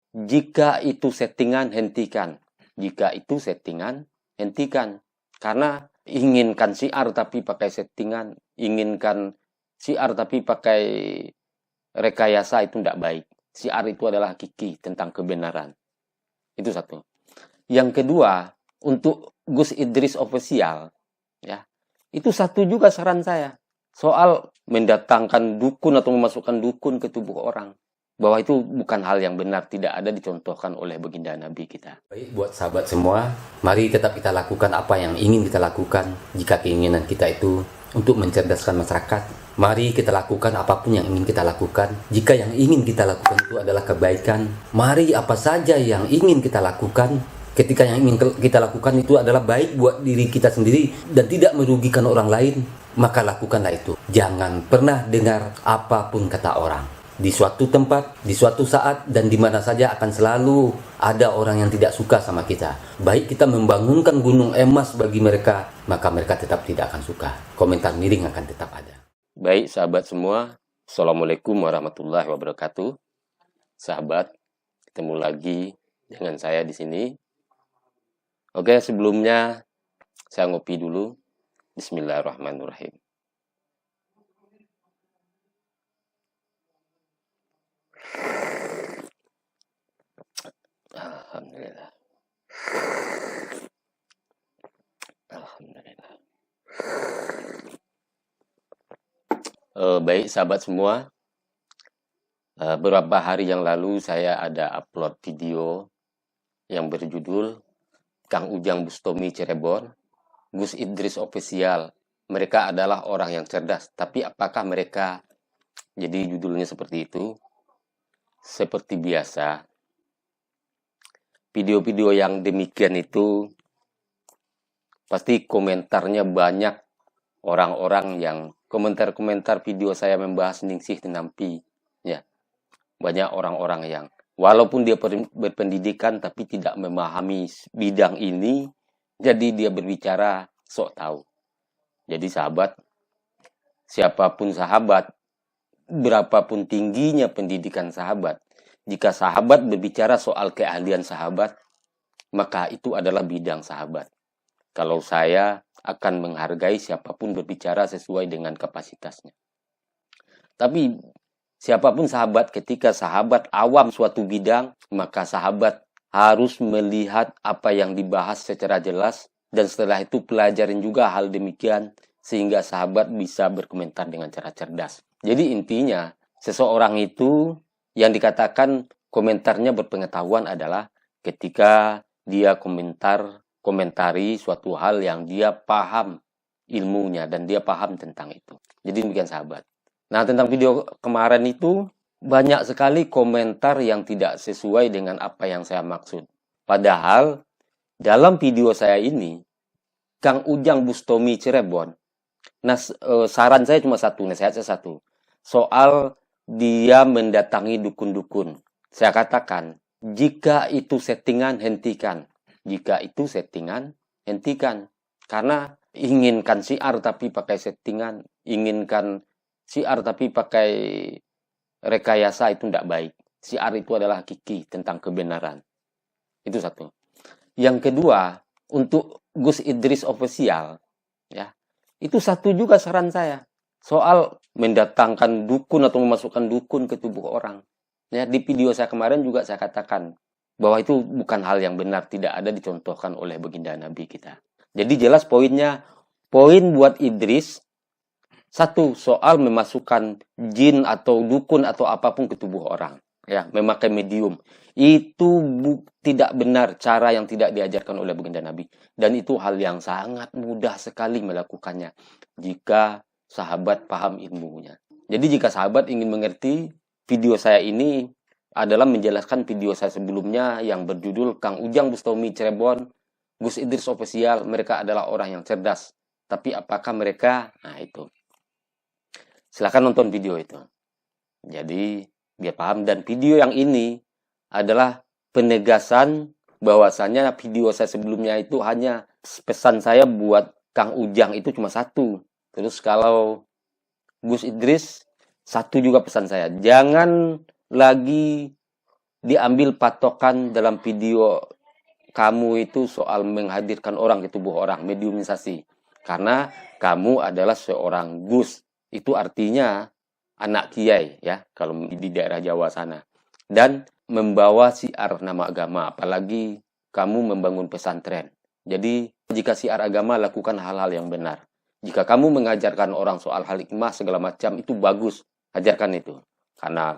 Jika itu settingan, hentikan. Jika itu settingan, hentikan. Karena inginkan syiar tapi pakai settingan, inginkan syiar tapi pakai rekayasa itu tidak baik. Syiar itu adalah hakiki tentang kebenaran. Itu satu. Yang kedua, untuk Gus Idris Official, ya, itu satu juga saran saya. Soal mendatangkan dukun atau memasukkan dukun ke tubuh orang. Bahwa itu bukan hal yang benar, tidak ada dicontohkan oleh baginda Nabi kita. Baik, buat sahabat semua, mari tetap kita lakukan apa yang ingin kita lakukan. Jika keinginan kita itu untuk mencerdaskan masyarakat, mari kita lakukan apapun yang ingin kita lakukan. Jika yang ingin kita lakukan itu adalah kebaikan, mari apa saja yang ingin kita lakukan. Ketika yang ingin kita lakukan itu adalah baik buat diri kita sendiri dan tidak merugikan orang lain, maka lakukanlah itu. Jangan pernah dengar apapun kata orang. Di suatu tempat, di suatu saat, dan di mana saja akan selalu ada orang yang tidak suka sama kita. Baik kita membangunkan gunung emas bagi mereka, maka mereka tetap tidak akan suka. Komentar miring akan tetap ada. Baik sahabat semua, Assalamualaikum warahmatullahi wabarakatuh. Sahabat, ketemu lagi dengan saya di sini. Oke, sebelumnya saya ngopi dulu. Bismillahirrahmanirrahim. Alhamdulillah. Alhamdulillah. Baik sahabat semua, beberapa hari yang lalu saya ada upload video yang berjudul Kang Ujang Bustami Cirebon, Gus Idris Official. Mereka adalah orang yang cerdas, tapi apakah mereka, jadi judulnya seperti itu. Seperti biasa, video-video yang demikian itu pasti komentarnya banyak orang-orang yang komentar-komentar video saya membahas Ningsih Tenampi, ya. Banyak orang-orang yang walaupun dia berpendidikan tapi tidak memahami bidang ini, jadi dia berbicara sok tahu. Jadi sahabat, siapapun sahabat, berapapun tingginya pendidikan sahabat, jika sahabat berbicara soal keahlian sahabat, maka itu adalah bidang sahabat. Kalau saya akan menghargai siapapun berbicara sesuai dengan kapasitasnya. Tapi siapapun sahabat, ketika sahabat awam suatu bidang, maka sahabat harus melihat apa yang dibahas secara jelas, dan setelah itu pelajarin juga hal demikian, sehingga sahabat bisa berkomentar dengan cara cerdas. Jadi intinya, seseorang itu yang dikatakan komentarnya berpengetahuan adalah ketika dia komentari suatu hal yang dia paham ilmunya dan dia paham tentang itu. Jadi demikian sahabat. Nah, tentang video kemarin itu banyak sekali komentar yang tidak sesuai dengan apa yang saya maksud. Padahal dalam video saya ini, Kang Ujang Bustami Cirebon, saran saya cuma satu, nasihat saya satu. Soal dia mendatangi dukun-dukun. Saya katakan, jika itu settingan, hentikan. Jika itu settingan, hentikan. Karena inginkan syiar tapi pakai settingan, inginkan syiar tapi pakai rekayasa itu tidak baik. Syiar itu adalah hakiki tentang kebenaran. Itu satu. Yang kedua, untuk Gus Idris Official, ya, itu satu juga saran saya. Soal mendatangkan dukun atau memasukkan dukun ke tubuh orang. Ya, di video saya kemarin juga saya katakan bahwa itu bukan hal yang benar, tidak ada dicontohkan oleh baginda Nabi kita. Jadi jelas poinnya, poin buat Idris, satu, soal memasukkan jin atau dukun atau apapun ke tubuh orang. Ya, memakai medium. Itu tidak benar, cara yang tidak diajarkan oleh baginda Nabi. Dan itu hal yang sangat mudah sekali melakukannya jika sahabat paham ilmunya. Jadi jika sahabat ingin mengerti, video saya ini adalah menjelaskan video saya sebelumnya yang berjudul Kang Ujang Bustami Cirebon, Gus Idris Official. Mereka adalah orang yang cerdas. Tapi apakah mereka? Nah itu. Silahkan nonton video itu. Jadi biar paham. Dan video yang ini adalah penegasan bahwasanya video saya sebelumnya itu hanya pesan saya buat Kang Ujang itu cuma satu. Terus kalau Gus Idris, satu juga pesan saya. Jangan lagi diambil patokan dalam video kamu itu soal menghadirkan orang ke tubuh orang, mediumisasi. Karena kamu adalah seorang gus. Itu artinya anak kiai ya, kalau di daerah Jawa sana. Dan membawa siar nama agama, apalagi kamu membangun pesantren. Jadi, jika siar agama, lakukan hal-hal yang benar. Jika kamu mengajarkan orang soal hikmah segala macam, itu bagus. Ajarkan itu. Karena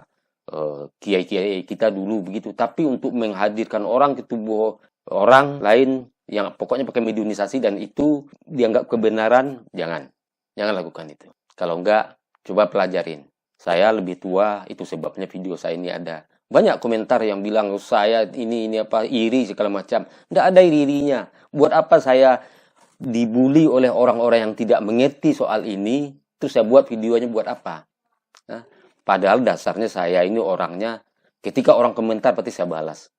kiai-kiai kita dulu begitu. Tapi untuk menghadirkan orang ke tubuh orang lain, yang pokoknya pakai mediumisasi dan itu dianggap kebenaran, jangan lakukan itu. Kalau enggak, coba pelajarin. Saya lebih tua, itu sebabnya video saya ini ada. Banyak komentar yang bilang saya ini apa iri segala macam. Enggak ada irinya. Buat apa saya dibully oleh orang-orang yang tidak mengerti soal ini, terus saya buat videonya buat apa? Nah, padahal dasarnya saya ini orangnya, ketika orang komentar pasti saya balas.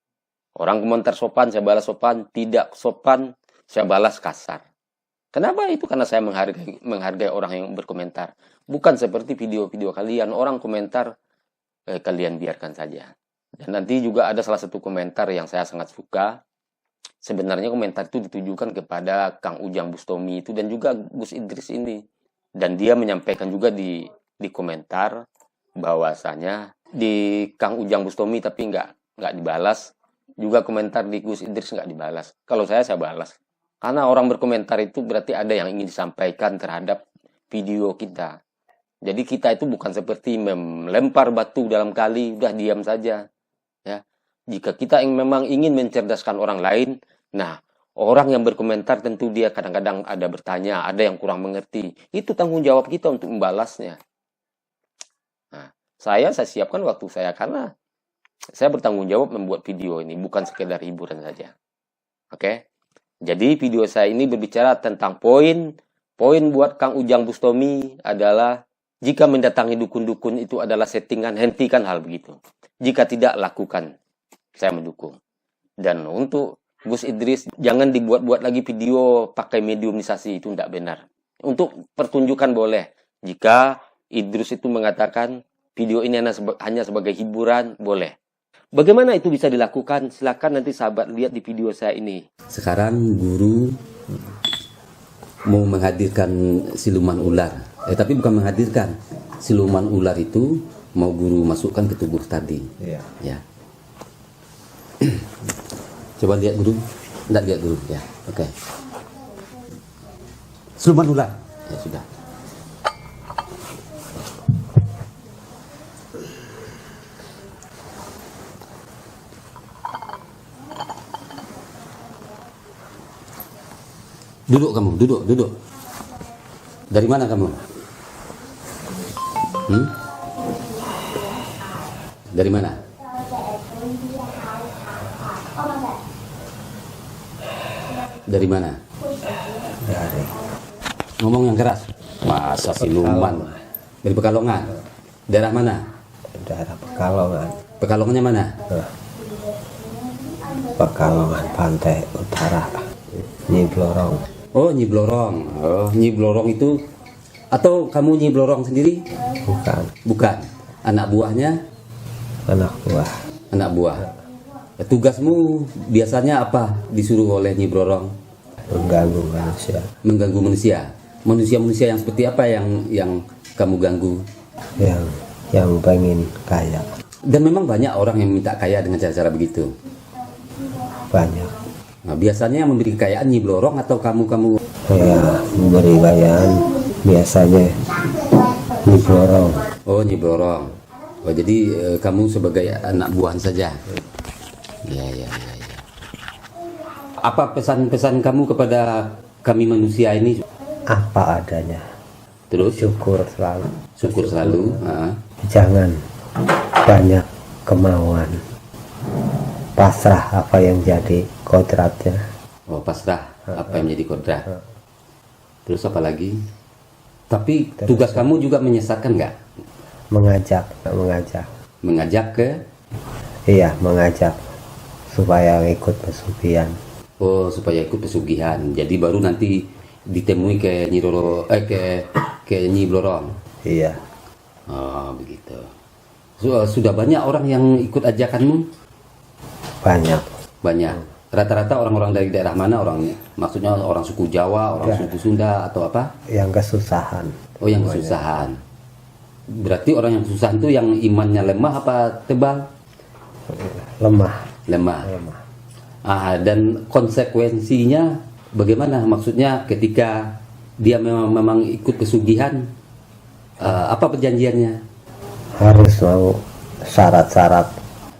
Orang komentar sopan, saya balas sopan. Tidak sopan, saya balas kasar. Kenapa itu? Karena saya menghargai orang yang berkomentar. Bukan seperti video-video kalian. Orang komentar, kalian biarkan saja. Dan nanti juga ada salah satu komentar yang saya sangat suka. Sebenarnya komentar itu ditujukan kepada Kang Ujang Bustami itu dan juga Gus Idris ini. Dan dia menyampaikan juga di komentar bahwasanya di Kang Ujang Bustami tapi nggak dibalas. Juga komentar di Gus Idris nggak dibalas. Kalau saya balas. Karena orang berkomentar itu berarti ada yang ingin disampaikan terhadap video kita. Jadi kita itu bukan seperti melempar batu dalam kali, udah diam saja. Ya, jika kita memang ingin mencerdaskan orang lain, nah orang yang berkomentar tentu dia kadang-kadang ada bertanya, ada yang kurang mengerti. Itu tanggung jawab kita untuk membalasnya. Nah, saya siapkan waktu saya karena saya bertanggung jawab membuat video ini, bukan sekedar hiburan saja. Oke? Jadi video saya ini berbicara tentang poin buat Kang Ujang Bustami adalah jika mendatangi dukun-dukun itu adalah settingan, hentikan hal begitu. Jika tidak, lakukan. Saya mendukung. Dan untuk Gus Idris, jangan dibuat-buat lagi video pakai mediumisasi, itu tidak benar. Untuk pertunjukan boleh. Jika Idris itu mengatakan video ini hanya sebagai hiburan, boleh. Bagaimana itu bisa dilakukan? Silakan nanti sahabat lihat di video saya ini. Sekarang guru mau menghadirkan siluman ular. Tapi bukan menghadirkan. Siluman ular itu mau guru masukkan ke tubuh tadi. Iya. Ya. Coba lihat guru. Enggak lihat dulu ya. Oke. Siluman ular. Ya sudah. Duduk kamu, duduk. Dari mana kamu? Dari mana? Dari mana? Dari Ngomong yang keras. Masa siluman? Dari Pekalongan. Daerah mana? daerah Pekalongan. Pekalongannya mana? Pekalongan Pantai Utara, Nyi Blorong. Oh, Nyi Blorong. Oh, Nyi Blorong itu atau kamu Nyi Blorong sendiri? Bukan, Bukan. Anak buahnya? anak buah. Anak buah. Tugasmu biasanya apa disuruh oleh Nyi Blorong? Mengganggu manusia. Mengganggu manusia. Manusia-manusia yang seperti apa yang kamu ganggu? Yang pengen kaya. Dan memang banyak orang yang minta kaya dengan cara-cara begitu. Banyak. Nah, biasanya yang memberi kekayaan Nyi Blorong atau kamu? Ya, memberi bayan biasanya Nyi Blorong. Oh, Nyi Blorong. Oh, jadi kamu sebagai anak buahan saja. Ya. Apa pesan-pesan kamu kepada kami manusia ini? Apa adanya. Terus Syukur selalu. syukur selalu. Jangan banyak kemauan. Pasrah apa yang jadi kodratnya. Oh, pasrah apa yang menjadi kodrat. Terus apa lagi? Tapi tugas kamu juga menyesatkan nggak? Mengajak. Mengajak ke? Iya, mengajak supaya ikut pesugihan. Oh, supaya ikut pesugihan. Jadi baru nanti ditemui ke Nyi Roro, ke Nyi Blorong. Iya, Oh, begitu. Sudah banyak orang yang ikut ajakanmu? banyak. Banyak. Rata-rata orang-orang dari daerah mana orangnya? Maksudnya orang suku Jawa, orang suku Sunda atau apa? Yang kesusahan. Oh, yang kesusahan. Berarti orang yang kesusahan itu yang imannya lemah apa tebal? Lemah. Lemah. Lemah. Dan konsekuensinya bagaimana? Maksudnya ketika dia memang ikut kesugihan, apa perjanjiannya? Harus mau syarat-syarat.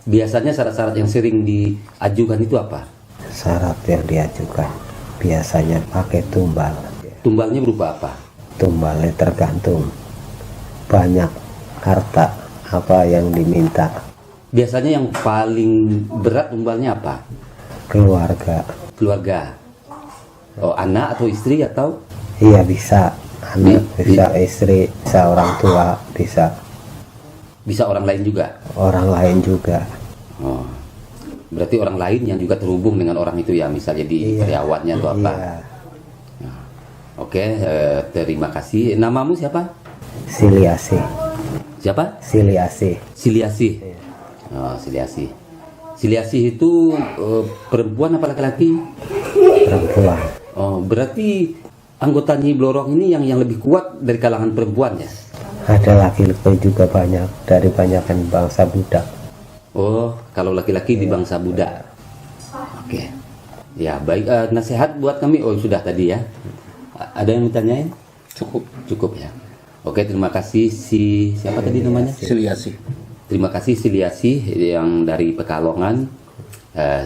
Biasanya syarat-syarat yang sering diajukan itu apa? Syarat yang diajukan biasanya pakai tumbal. Tumbalnya berupa apa? Tumbalnya tergantung banyak harta apa yang diminta. Biasanya yang paling berat tumbalnya apa? Keluarga. Keluarga. Oh, anak atau istri atau? Iya, bisa anak, bisa istri, bisa orang tua, Bisa orang lain juga? orang lain juga. Oh. Berarti orang lain yang juga terhubung dengan orang itu ya, misal jadi karyawannya atau apa? Iya. Oke, terima kasih. Namamu siapa? Siliasi. Siapa? Siliasi. Siliasi. Oh, Siliasi. Siliasi itu perempuan apa laki-laki? Perempuan. Oh, berarti anggota Nyi Blorong ini yang lebih kuat dari kalangan perempuan ya? Ada laki-laki juga banyak dari banyakan bangsa Buddha. Oh, kalau laki-laki di bangsa Buddha. Oke. Ya, baik. Nasihat buat kami. Oh, sudah tadi ya. Ada yang ditanyain? Cukup. Cukup ya. Oke, terima kasih siapa tadi namanya? Siliasi. Terima kasih Siliasi yang dari Pekalongan.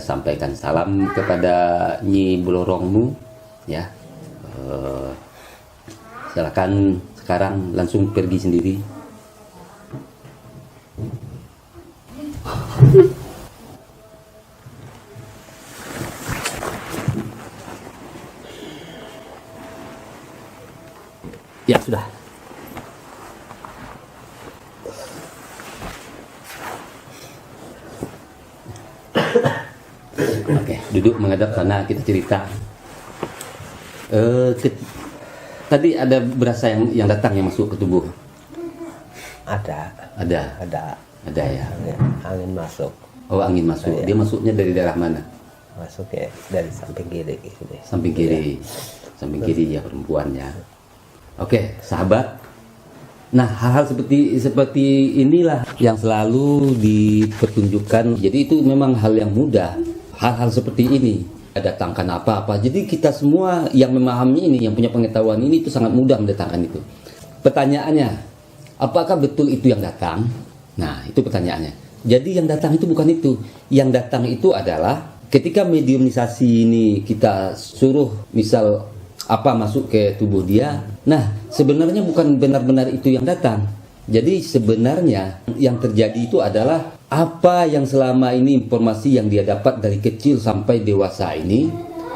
Sampaikan salam kepada Nyi Blorongmu ya. Silakan sekarang langsung pergi sendiri. Ya sudah. Oke, duduk menghadap sana, kita cerita. Tadi ada berasa yang datang yang masuk ke tubuh. Ada Ada ya. angin masuk. Oh, angin masuk. Dia masuknya dari daerah mana? Masuknya dari samping kiri sini. Samping kiri ya perempuannya. Oke, sahabat. Nah, hal-hal seperti inilah yang selalu dipertunjukkan. Jadi itu memang hal yang mudah. Hal-hal seperti ini datangkan apa-apa. Jadi kita semua yang memahami ini, yang punya pengetahuan ini itu sangat mudah mendatangkan itu. Pertanyaannya, apakah betul itu yang datang? Nah, itu pertanyaannya. Jadi yang datang itu bukan itu. Yang datang itu adalah ketika mediumisasi ini kita suruh misal apa masuk ke tubuh dia. Nah, sebenarnya bukan benar-benar itu yang datang. Jadi sebenarnya yang terjadi itu adalah apa yang selama ini informasi yang dia dapat dari kecil sampai dewasa ini,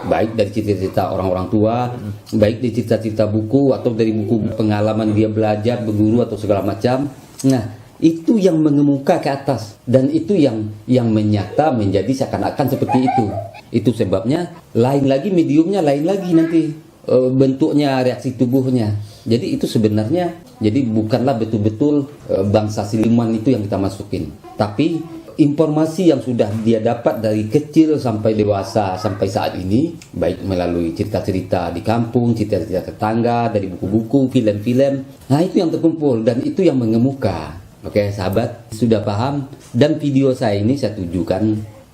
baik dari cerita-cerita orang-orang tua, baik dari cerita-cerita buku atau dari buku pengalaman dia belajar, berguru atau segala macam. Nah, itu yang mengemuka ke atas dan itu yang menyata menjadi seakan-akan seperti itu. Itu sebabnya lain lagi mediumnya, lain lagi nanti bentuknya, reaksi tubuhnya. Jadi itu sebenarnya jadi bukanlah betul-betul bangsa siluman itu yang kita masukin, tapi informasi yang sudah dia dapat dari kecil sampai dewasa sampai saat ini, baik melalui cerita-cerita di kampung, cerita-cerita tetangga, dari buku-buku, film-film. Nah, itu yang terkumpul dan itu yang mengemuka. Oke, sahabat, sudah paham? Dan video saya ini saya tujukan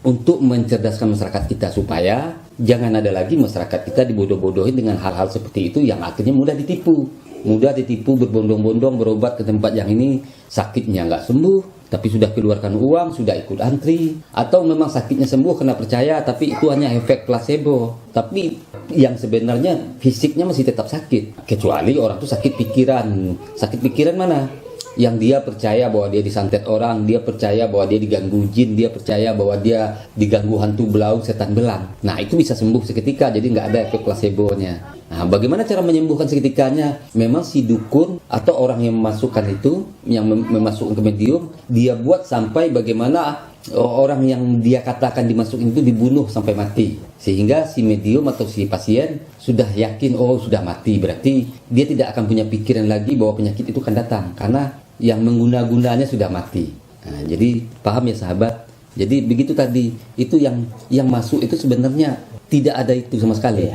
untuk mencerdaskan masyarakat kita supaya jangan ada lagi masyarakat kita dibodoh-bodohin dengan hal-hal seperti itu yang akhirnya mudah ditipu, berbondong-bondong berobat ke tempat yang ini, sakitnya nggak sembuh, tapi sudah keluarkan uang, sudah ikut antri, atau memang sakitnya sembuh karena percaya, tapi itu hanya efek placebo, tapi yang sebenarnya fisiknya masih tetap sakit, kecuali orang itu sakit pikiran mana? Yang dia percaya bahwa dia disantet orang, dia percaya bahwa dia diganggu jin, dia percaya bahwa dia diganggu hantu belau, setan belang. Nah, itu bisa sembuh seketika, jadi nggak ada efek placebo-nya. Nah, bagaimana cara menyembuhkan seketikanya? Memang si dukun atau orang yang memasukkan itu, yang memasukkan ke medium, dia buat sampai bagaimana orang yang dia katakan dimasukin itu dibunuh sampai mati. Sehingga si medium atau si pasien sudah yakin, oh sudah mati, berarti dia tidak akan punya pikiran lagi bahwa penyakit itu akan datang. Karena yang mengguna-gunanya sudah mati. Nah, jadi paham ya sahabat, Jadi begitu tadi, itu yang masuk itu sebenarnya tidak ada itu sama sekali.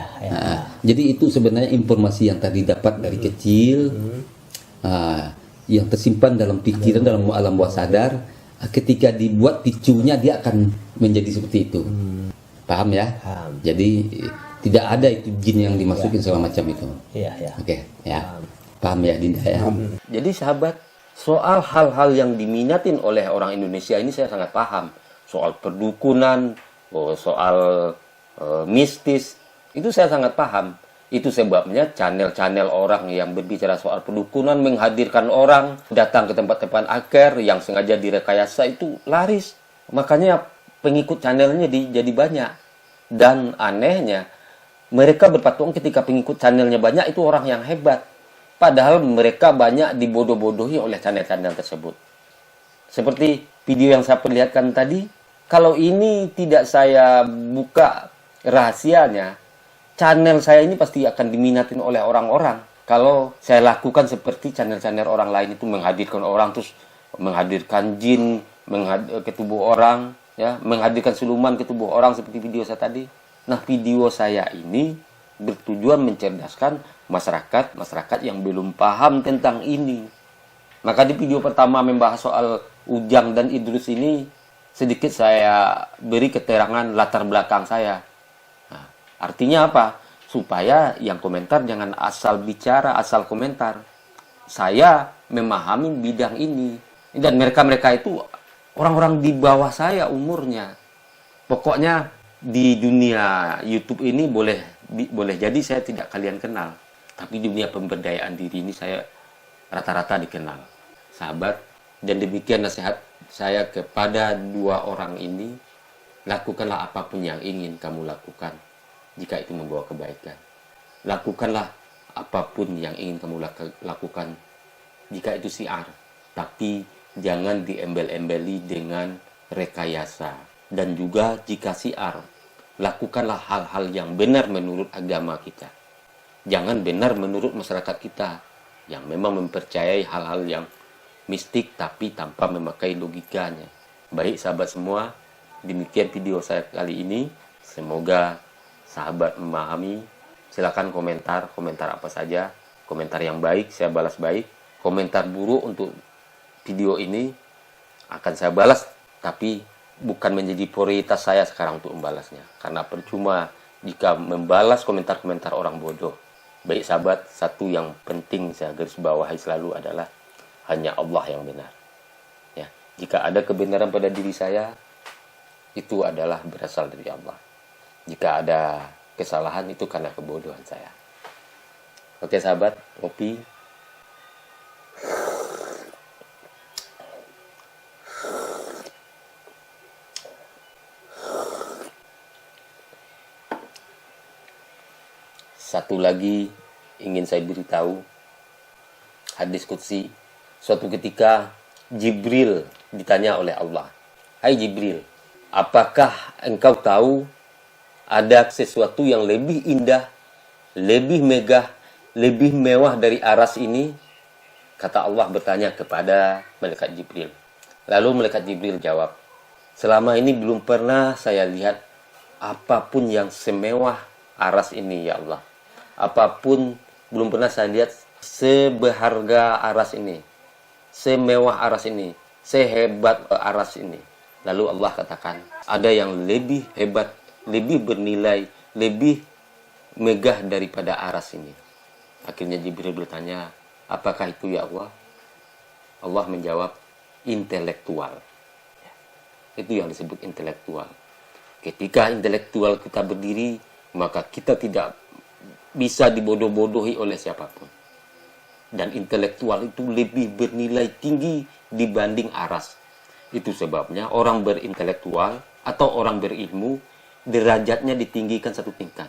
Jadi itu sebenarnya informasi yang tadi dapat dari kecil, yang tersimpan dalam pikiran, dalam alam bawah sadar. Ketika dibuat picunya dia akan menjadi seperti itu. Paham ya? Paham. Jadi tidak ada itu jin yang dimasukin segala macam itu. Iya. Oke, ya. Paham ya Dinda ya? Jadi sahabat, soal hal-hal yang diminatin oleh orang Indonesia ini saya sangat paham. Soal perdukunan, soal mistis, itu saya sangat paham. Itu sebabnya channel-channel orang yang berbicara soal perdukunan, menghadirkan orang datang ke tempat-tempat aker yang sengaja direkayasa itu laris. Makanya pengikut channelnya jadi banyak. Dan anehnya, mereka berpatung ketika pengikut channelnya banyak itu orang yang hebat. Padahal mereka banyak dibodoh-bodohi oleh channel-channel tersebut. Seperti video yang saya perlihatkan tadi, kalau ini tidak saya buka rahasianya, channel saya ini pasti akan diminatin oleh orang-orang. Kalau saya lakukan seperti channel-channel orang lain itu menghadirkan orang, terus menghadirkan jin ke tubuh orang, ya, menghadirkan siluman ke tubuh orang seperti video saya tadi. Nah, video saya ini bertujuan mencerdaskan masyarakat yang belum paham tentang ini. Maka di video pertama membahas soal Ujang dan Idrus ini, sedikit saya beri keterangan latar belakang saya. Nah, artinya apa? Supaya yang komentar jangan asal bicara, asal komentar. Saya memahami bidang ini. Dan mereka-mereka itu orang-orang di bawah saya umurnya. Pokoknya di dunia YouTube ini boleh jadi saya tidak kalian kenal. Tapi di dunia pemberdayaan diri ini saya rata-rata dikenal. Sahabat, dan demikian nasihat saya kepada dua orang ini, lakukanlah apapun yang ingin kamu lakukan jika itu membawa kebaikan. Lakukanlah apapun yang ingin kamu lakukan jika itu syiar, tapi jangan diembel-embeli dengan rekayasa. Dan juga jika syiar, lakukanlah hal-hal yang benar menurut agama kita. Jangan benar menurut masyarakat kita yang memang mempercayai hal-hal yang mistik tapi tanpa memakai logikanya. Baik sahabat semua, demikian video saya kali ini. Semoga sahabat memahami. Silakan komentar apa saja. Komentar yang baik saya balas baik. Komentar buruk untuk video ini akan saya balas, tapi bukan menjadi prioritas saya sekarang untuk membalasnya. Karena percuma jika membalas komentar-komentar orang bodoh. Baik sahabat, satu yang penting saya garis bawahi selalu adalah hanya Allah yang benar. Ya, jika ada kebenaran pada diri saya, itu adalah berasal dari Allah. Jika ada kesalahan, itu karena kebodohan saya. Oke sahabat, kopi. Satu lagi ingin saya beritahu, hadis qudsi. Suatu ketika Jibril ditanya oleh Allah, "Hai Jibril, apakah engkau tahu ada sesuatu yang lebih indah, lebih megah, lebih mewah dari aras ini?" Kata Allah bertanya kepada malaikat Jibril. Lalu malaikat Jibril jawab, "Selama ini belum pernah saya lihat apapun yang semewah aras ini ya Allah. Apapun belum pernah saya lihat seberharga aras ini, semewah aras ini, sehebat aras ini." Lalu Allah katakan, ada yang lebih hebat, lebih bernilai, lebih megah daripada aras ini. Akhirnya Jibril bertanya, apakah itu ya Allah? Allah menjawab, intelektual. Itu yang disebut intelektual. Ketika intelektual kita berdiri, maka kita tidak bisa dibodoh-bodohi oleh siapapun. Dan intelektual itu lebih bernilai tinggi dibanding aras. Itu sebabnya orang berintelektual atau orang berilmu, derajatnya ditinggikan satu tingkat.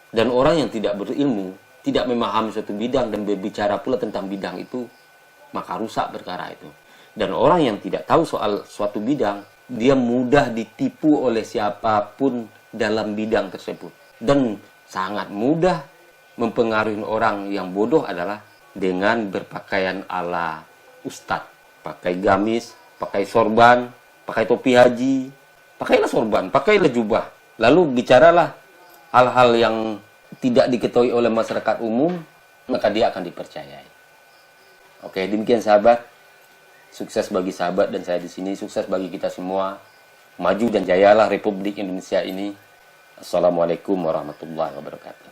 Dan orang yang tidak berilmu, tidak memahami suatu bidang dan berbicara pula tentang bidang itu, maka rusak perkara itu. Dan orang yang tidak tahu soal suatu bidang, dia mudah ditipu oleh siapapun dalam bidang tersebut. Dan sangat mudah mempengaruhi orang yang bodoh adalah dengan berpakaian ala ustadz. Pakai gamis, pakai sorban, pakai topi haji, pakailah sorban, pakailah jubah. Lalu bicaralah hal-hal yang tidak diketahui oleh masyarakat umum, maka dia akan dipercayai. Oke, demikian sahabat. Sukses bagi sahabat dan saya di sini, sukses bagi kita semua. Maju dan jayalah Republik Indonesia ini. Assalamualaikum warahmatullahi wabarakatuh.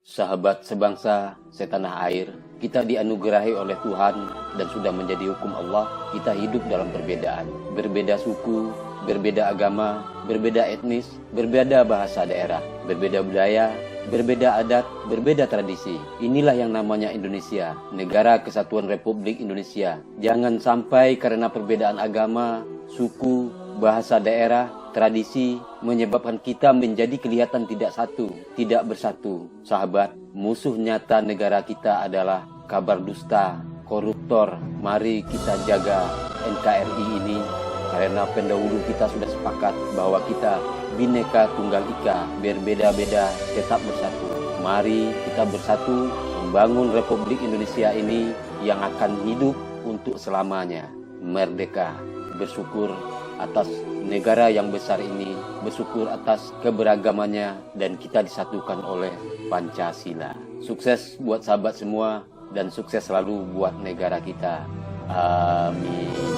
Sahabat sebangsa, setanah air, kita dianugerahi oleh Tuhan dan sudah menjadi hukum Allah. Kita hidup dalam perbedaan, berbeda suku, berbeda agama, berbeda etnis, berbeda bahasa daerah, berbeda budaya, berbeda adat, berbeda tradisi. Inilah yang namanya Indonesia, Negara Kesatuan Republik Indonesia. Jangan sampai karena perbedaan agama, suku, bahasa daerah, tradisi menyebabkan kita menjadi kelihatan tidak satu, tidak bersatu. Sahabat, musuh nyata negara kita adalah kabar dusta, koruptor. Mari kita jaga NKRI ini, karena pendahulu kita sudah sepakat bahwa kita Bhinneka Tunggal Ika, berbeda-beda tetap bersatu. Mari kita bersatu membangun Republik Indonesia ini yang akan hidup untuk selamanya. Merdeka, bersyukur atas negara yang besar ini, bersyukur atas keberagamannya, dan kita disatukan oleh Pancasila. Sukses buat sahabat semua, dan sukses selalu buat negara kita. Amin.